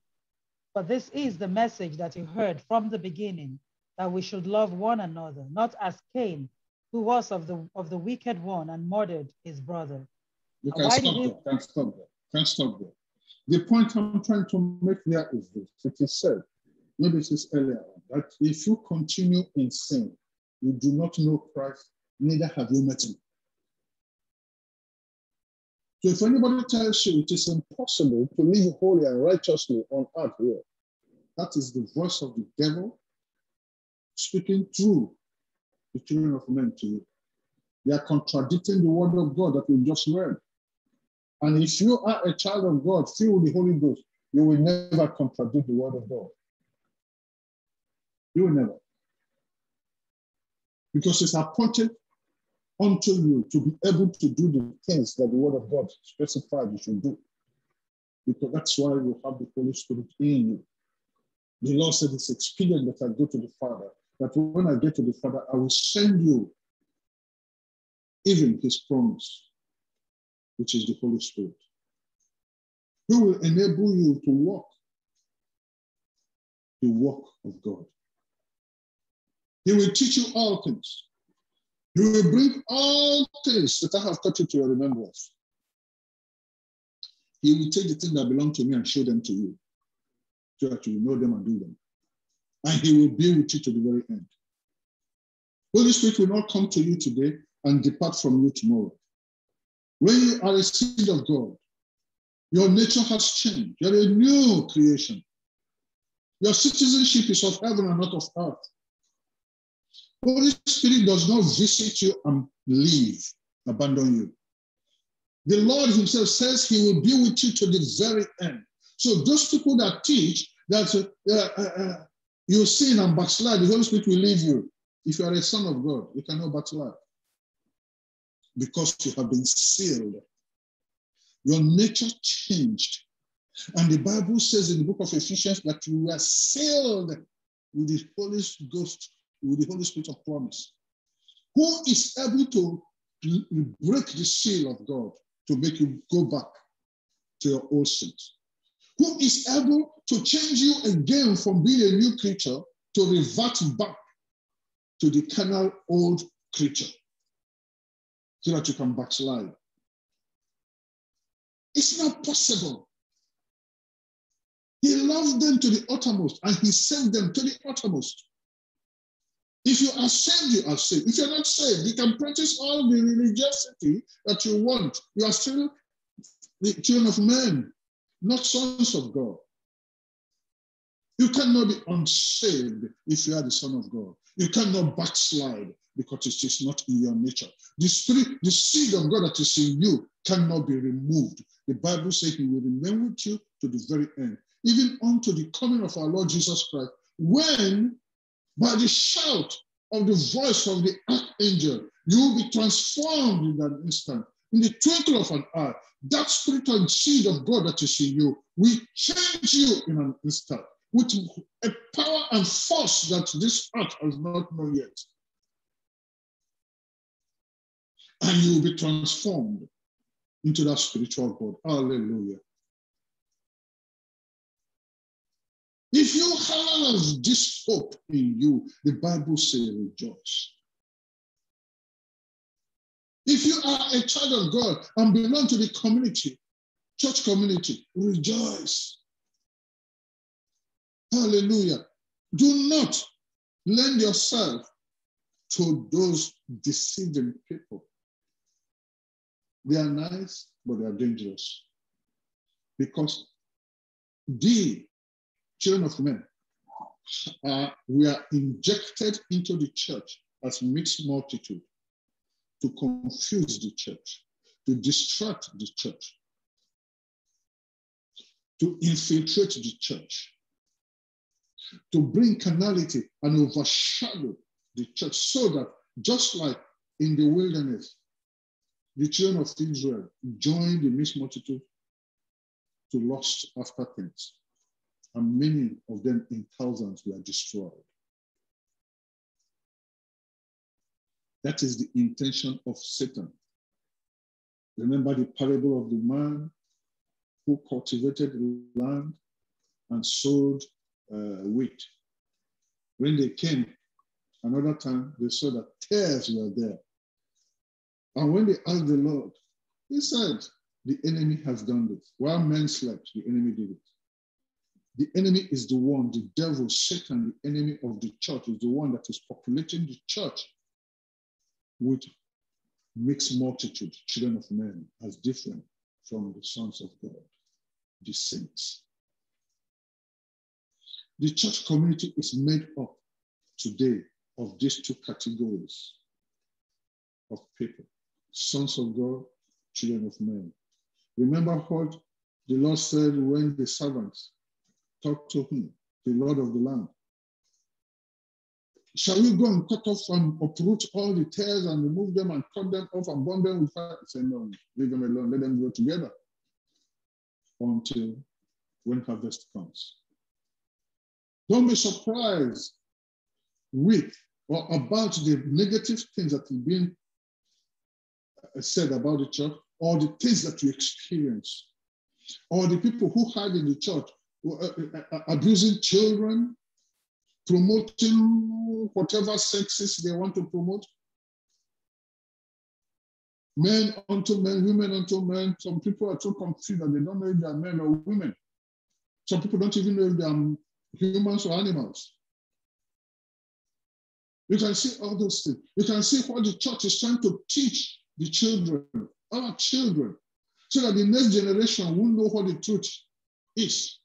But this is the message that you heard from the beginning, that we should love one another, not as Cain, who was of the wicked one and murdered his brother. You can stop there. The point I'm trying to make there is this. It is said, maybe it is earlier, that if you continue in sin, you do not know Christ, neither have you met him. So if anybody tells you it is impossible to live holy and righteously on earth here, that is the voice of the devil speaking through the children of men to you. They are contradicting the word of God that we just read. And if you are a child of God filled with the Holy Ghost, you will never contradict the word of God. You will never. Because it's appointed unto you to be able to do the things that the word of God specified you should do. Because that's why you have the Holy Spirit in you. The Lord said it's expedient that I go to the Father, that when I get to the Father, I will send you even his promise, which is the Holy Spirit, who will enable you to walk the work of God. He will teach you all things. He will bring all things that I have taught you to your remembrance. He will take the things that belong to me and show them to you, so that you will know them and do them. And he will be with you to the very end. Holy Spirit will not come to you today and depart from you tomorrow. When you are a seed of God, your nature has changed. You're a new creation. Your citizenship is of heaven and not of earth. Holy Spirit does not visit you and leave, abandon you. The Lord himself says he will be with you to the very end. So those people that teach that you sin and backslide, the Holy Spirit will leave you. If you are a son of God, you cannot backslide. Because you have been sealed. Your nature changed. And the Bible says in the book of Ephesians that you were sealed with the Holy Ghost, with the Holy Spirit of promise. Who is able to break the seal of God to make you go back to your old sins? Who is able to change you again from being a new creature to revert back to the carnal old creature so that you can backslide? It's not possible. He loved them to the uttermost and he sent them to the uttermost. If you are saved, you are saved. If you're not saved, you can practice all the religiosity that you want. You are still the children of men, not sons of God. You cannot be unsaved if you are the son of God. You cannot backslide because it is not in your nature. The spirit, the seed of God that is in you cannot be removed. The Bible says he will remain with you to the very end, even unto the coming of our Lord Jesus Christ, when by the shout of the voice of the archangel, you will be transformed in an instant, in the twinkle of an eye. That spirit and seed of God that is in you will change you in an instant with a power and force that this earth has not known yet. And you will be transformed into that spiritual God. Hallelujah. If you have this hope in you, the Bible says rejoice. If you are a child of God and belong to the community, church community, rejoice. Hallelujah. Do not lend yourself to those deceiving people. They are nice, but they are dangerous. Because the children of men, we are injected into the church as mixed multitude to confuse the church, to distract the church, to infiltrate the church, to bring carnality and overshadow the church, so that just like in the wilderness, the children of Israel joined the mixed multitude to lust after things. And many of them in thousands were destroyed. That is the intention of Satan. Remember the parable of the man who cultivated land and sowed wheat. When they came another time, they saw that tares were there. And when they asked the Lord, he said, the enemy has done this. While men slept, the enemy did it. The enemy is the one, the devil, Satan, the enemy of the church, is the one that is populating the church with mixed multitude, children of men, as different from the sons of God, the saints. The church community is made up today of these two categories of people, sons of God, children of men. Remember what the Lord said when the servants talked to him, the Lord of the land. Shall we go and cut off and uproot all the tares and remove them and cut them off and burn them with fire? He said, no, leave them alone, let them grow together until when harvest comes. Don't be surprised with or about the negative things that are being said about the church, or the things that you experience, or the people who hide in the church, abusing children, promoting whatever sexes they want to promote. Men unto men, women unto men. Some people are so confused that they don't know if they are men or women. Some people don't even know if they are humans or animals. You can see all those things. You can see what the church is trying to teach the children, our children, so that the next generation will know what the truth is.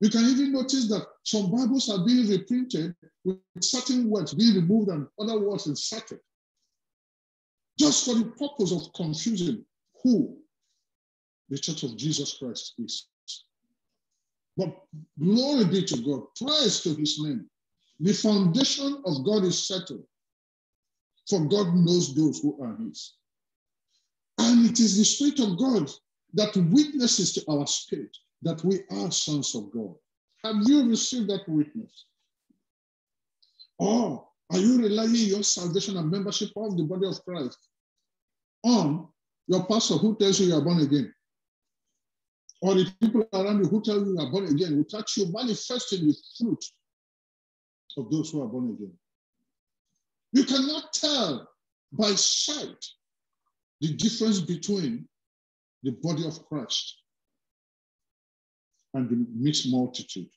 You can even notice that some Bibles are being reprinted with certain words being removed and other words inserted, just for the purpose of confusing who the Church of Jesus Christ is. But glory be to God, praise to his name. The foundation of God is settled, for God knows those who are his. And it is the Spirit of God that witnesses to our spirit that we are sons of God. Have you received that witness? Or are you relying your salvation and membership of the body of Christ on your pastor who tells you you are born again? Or the people around you who tell you you are born again without you manifesting the fruit of those who are born again? You cannot tell by sight the difference between the body of Christ and the mixed multitude.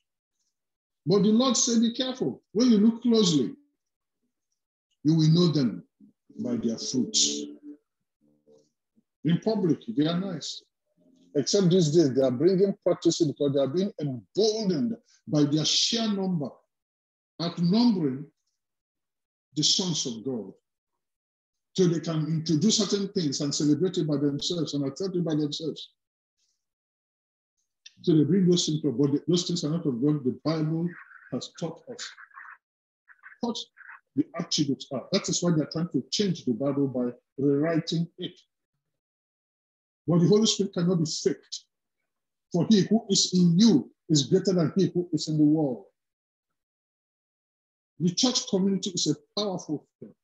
But the Lord said, be careful. When you look closely, you will know them by their fruits. In public, they are nice. Except these days, they are bringing practices because they are being emboldened by their sheer number, outnumbering the sons of God. So they can introduce certain things and celebrate it by themselves and accept it by themselves. So they bring those things, but those things are not of God. The Bible has taught us what the attributes are. That is why they're trying to change the Bible by rewriting it. But the Holy Spirit cannot be faked. For he who is in you is greater than he who is in the world. The church community is a powerful thing.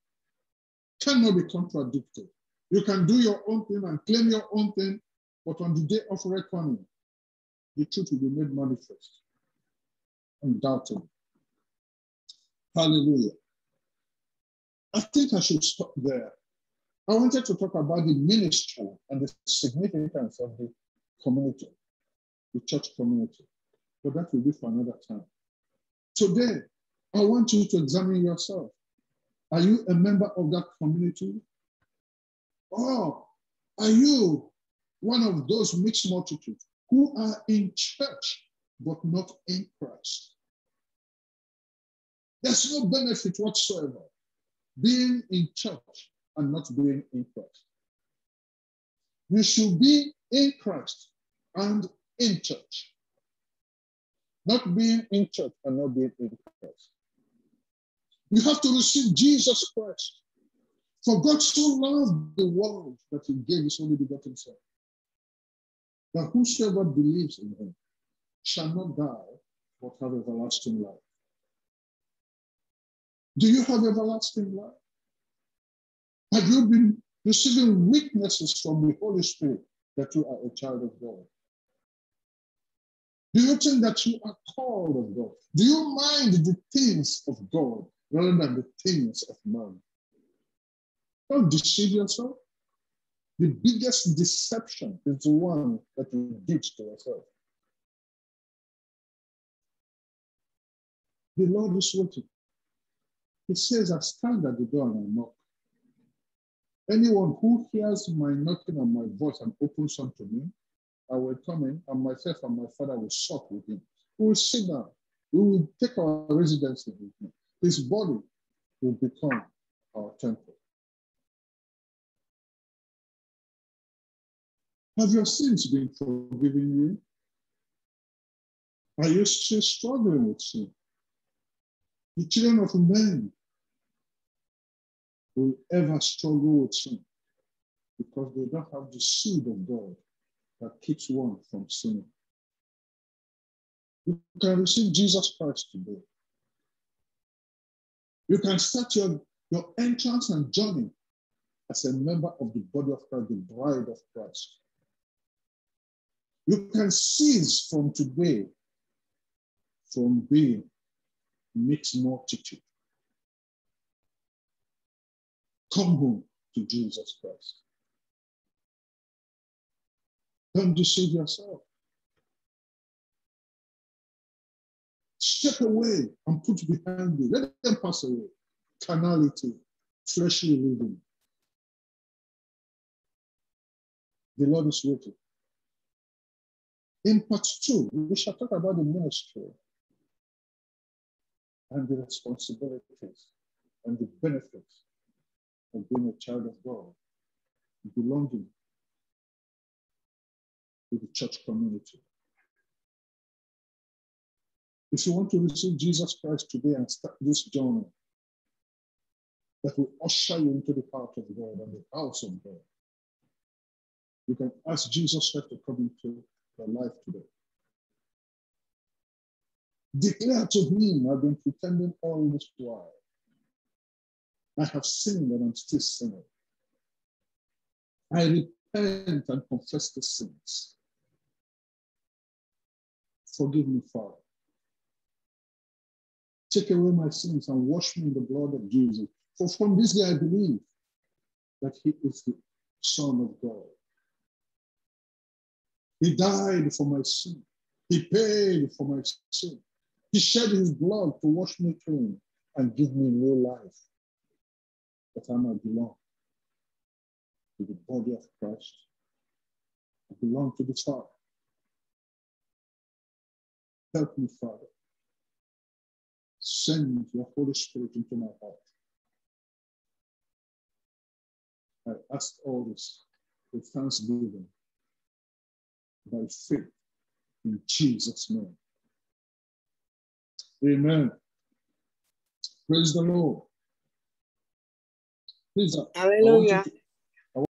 Cannot be contradicted. You can do your own thing and claim your own thing, but on the day of reckoning, the truth will be made manifest. Undoubtedly. Hallelujah. I think I should stop there. I wanted to talk about the ministry and the significance of the community, the church community, but that will be for another time. Today, I want you to examine yourself. Are you a member of that community? Or are you one of those mixed multitudes who are in church but not in Christ? There's no benefit whatsoever being in church and not being in Christ. You should be in Christ and in church, not being in church and not being in Christ. You have to receive Jesus Christ. For God so loved the world that he gave his only begotten Son, that whosoever believes in him shall not die, but have everlasting life. Do you have everlasting life? Have you been receiving witnesses from the Holy Spirit that you are a child of God? Do you think that you are called of God? Do you mind the things of God rather than the things of man? Don't deceive yourself. The biggest deception is the one that you did to yourself. The Lord is waiting. He says, I stand at the door and I knock. Anyone who hears my knocking and my voice and opens unto me, I will come in, and myself and my Father will sup with him. We will sit down. We will take our residence with him. His body will become our temple. Have your sins been forgiven you? Are you still struggling with sin? The children of men will ever struggle with sin because they don't have the seed of God that keeps one from sinning. You can receive Jesus Christ today. You can start your entrance and journey as a member of the body of Christ, the bride of Christ. You can cease from today from being mixed multitude. Come home to Jesus Christ. Don't deceive yourself. Step away and put behind you. Let them pass away. Carnality, fleshly living. The Lord is waiting. In part 2, we shall talk about the ministry and the responsibilities and the benefits of being a child of God, belonging to the church community. If you want to receive Jesus Christ today and start this journey that will usher you into the heart of God and the house of God, you can ask Jesus Christ to come into your life today. Declare to him, I've been pretending all this while. I have sinned and I'm still sinning. I repent and confess the sins. Forgive me, Father. Take away my sins and wash me in the blood of Jesus. For from this day I believe that he is the Son of God. He died for my sin. He paid for my sin. He shed his blood to wash me clean and give me new life, that I might belong to the body of Christ. I belong to the Father. Help me, Father. Send your Holy Spirit into my heart. I ask all this with thanksgiving by faith in Jesus' name. Amen. Praise the Lord. Please, Hallelujah.